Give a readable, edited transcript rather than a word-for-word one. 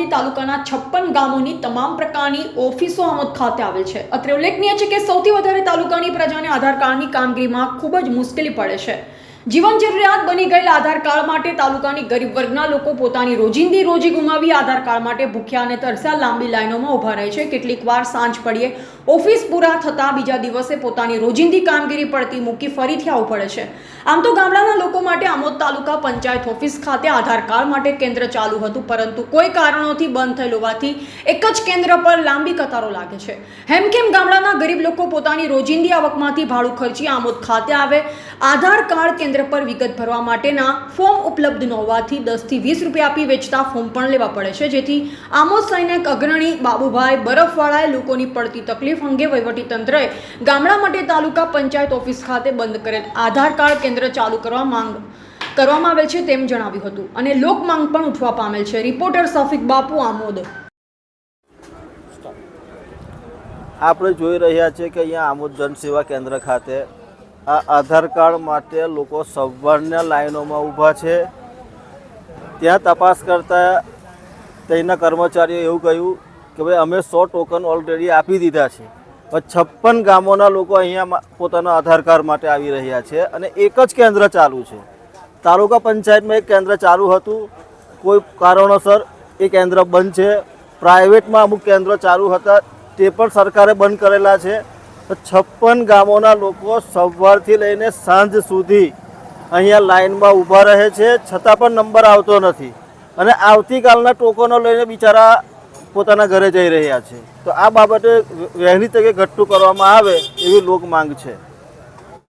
હોવાથી તાલુકાના 56 ગામોની તમામ પ્રકારની ઓફિસો આમોદ ખાતે આવેલ છે। અત્રે ઉલ્લેખનીય છે કે સૌથી વધારે તાલુકાની પ્રજાને આધાર કાર્ડની કામગીરીમાં ખૂબ જ મુશ્કેલી પડે છે। જીવન જરૂરિયાત બની ગયેલા આધાર કાર્ડ માટે તાલુકાની ગરીબ વર્ગના લોકો પોતાની રોજિંદી રોજી ગુમાવી આધાર કાર્ડ માટે ભૂખ્યા અને તરસ્યા લાંબી લાઈનોમાં ઊભા રહે છે। કેટલીક વાર સાંજ પડીએ ઓફિસ પૂરા થતા બીજા દિવસે પોતાની રોજિંદી કામગીરી પડતી મૂકી ફરીથી આવવું પડે છે। આમ તો ગામડાના લોકો માટે આમોદ તાલુકા પંચાયત ઓફિસ ખાતે આધાર કાર્ડ માટે કેન્દ્ર ચાલુ હતું, પરંતુ કોઈ કારણોથી બંધ થયેલ હોવાથી એક જ કેન્દ્ર પર લાંબી કતારો લાગે છે। હેમખેમ ગામડાના ગરીબ લોકો પોતાની રોજિંદી આવકમાંથી ભાડું ખર્ચી આમોદ ખાતે આવે આધાર કાર્ડ કેન્દ્ર પર વિગત ભરવા માટેના ફોર્મ ઉપલબ્ધ ન હોવાથી 10 થી 20 રૂપિયા આપી વેચતા ફોર્મ પણ લેવા પડે છે, જેથી આમોદ સૈનિક અગ્રણી બાબુભાઈ બરફવાળાએ લોકોની પડતી તકલીફ અંગે વહીવટીતંત્રએ ગામડા માટે તાલુકા પંચાયત ઓફિસ ખાતે બંધ કરેલ આધાર કાર્ડ કેન્દ્ર ચાલુ કરવામાં આવેલ છે તેમ જણાવ્યું હતું અને લોક માંગ પણ ઉઠવા પામેલ છે। રિપોર્ટર સફીક બાપુ, આમોદ। આપણે જોઈ રહ્યા છીએ કે અહીંયા આમોદ જનસેવા કેન્દ્ર ખાતે આ આધાર કાર્ડ માટે લોકો સવારના લાઈનોમાં ઊભા છે। ત્યાં તપાસ કરતા તેના કર્મચારીઓ એવું કહ્યું કે ભાઈ અમે 100 ટોકન ઓલરેડી આપી દીધા છે, પણ 56 ગામોના લોકો અહીંયા પોતાના આધાર કાર્ડ માટે આવી રહ્યા છે અને એક જ કેન્દ્ર ચાલુ છે। તાલુકા પંચાયતમાં એક કેન્દ્ર ચાલુ હતું, કોઈ કારણોસર એ કેન્દ્ર બંધ છે। પ્રાઇવેટમાં અમુક કેન્દ્રો ચાલુ હતા, તે પણ સરકારે બંધ કરેલા છે। 56 ગામોના લોકો સવારથી લઈને સાંજ સુધી અહીંયા લાઈનમાં ઊભા રહે છે, છતાં પણ નંબર આવતો નથી અને આવતીકાલના ટોકનો લઈને બિચારા પોતાના ઘરે જઈ રહ્યા છે। તો આ બાબતે વહેલી તકે ઘટતું કરવામાં આવે એવી લોક માંગ છે।